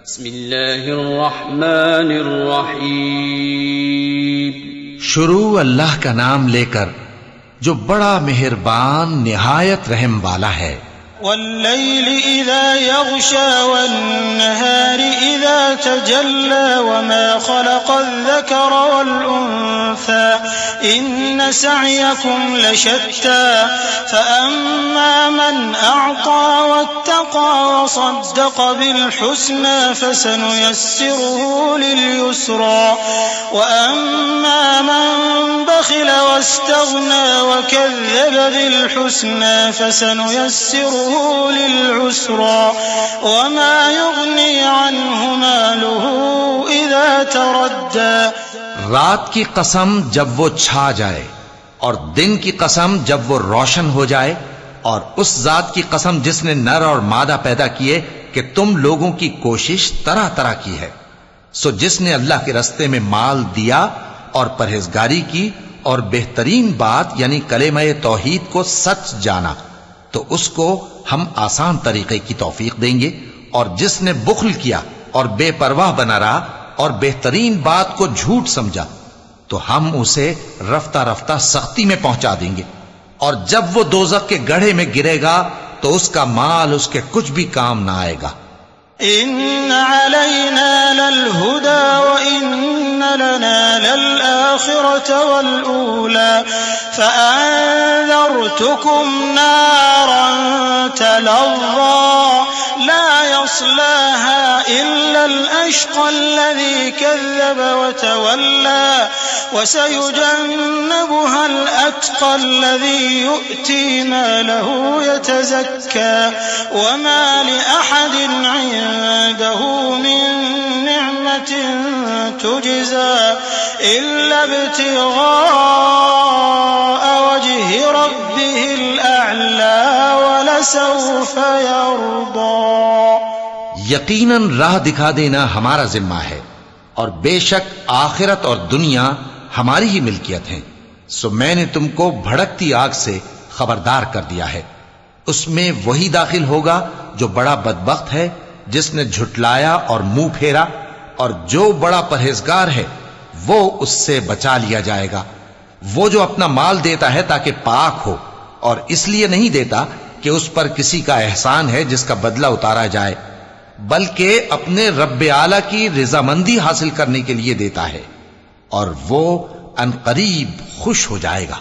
بسم اللہ الرحمن الرحیم. شروع اللہ کا نام لے کر جو بڑا مہربان نہایت رحم والا ہے. والليل إذا يغشى والنهار إذا تجلى وما خلق الذكر والأنثى إن سعيكم لشتى فأما من أعطى واتقى وصدق بالحسنى فسنيسره لليسرى وأما من بخل واستغنى وكذب بالحسنى فسنيسره للعسرى وما يغني عنه ماله إذا تردى. رات کی قسم جب وہ چھا جائے اور دن کی قسم جب وہ روشن ہو جائے اور اس ذات کی قسم جس نے نر اور مادہ پیدا کیے کہ تم لوگوں کی کوشش طرح طرح کی ہے. سو جس نے اللہ کے رستے میں مال دیا اور پرہیزگاری کی اور بہترین بات یعنی کلمہ توحید کو سچ جانا تو اس کو ہم آسان طریقے کی توفیق دیں گے، اور جس نے بخل کیا اور بے پرواہ بنا رہا اور بہترین بات کو جھوٹ سمجھا تو ہم اسے رفتہ رفتہ سختی میں پہنچا دیں گے، اور جب وہ دوزخ کے گڑھے میں گرے گا تو اس کا مال اس کے کچھ بھی کام نہ آئے گا. إن علينا للهدى وإن لنا للآخرة والأولى فأنذرتكم نارا تلظى لا يصلاها إلا الأشقى الذي كذب وتولى وسيجنبها الأتقى الذي يؤتي ماله يتزكى وما لأحد عنده من نعمة تجزى إلا ابتغاء وجه ربه الأعلى ولسوف يرضى. یقیناً راہ دکھا دینا ہمارا ذمہ ہے، اور بے شک آخرت اور دنیا ہماری ہی ملکیت ہیں. سو میں نے تم کو بھڑکتی آگ سے خبردار کر دیا ہے. اس میں وہی داخل ہوگا جو بڑا بدبخت ہے، جس نے جھٹلایا اور منہ پھیرا، اور جو بڑا پرہیزگار ہے وہ اس سے بچا لیا جائے گا. وہ جو اپنا مال دیتا ہے تاکہ پاک ہو، اور اس لیے نہیں دیتا کہ اس پر کسی کا احسان ہے جس کا بدلہ اتارا جائے، بلکہ اپنے رب اعلیٰ کی رضامندی حاصل کرنے کے لیے دیتا ہے، اور وہ عنقریب خوش ہو جائے گا.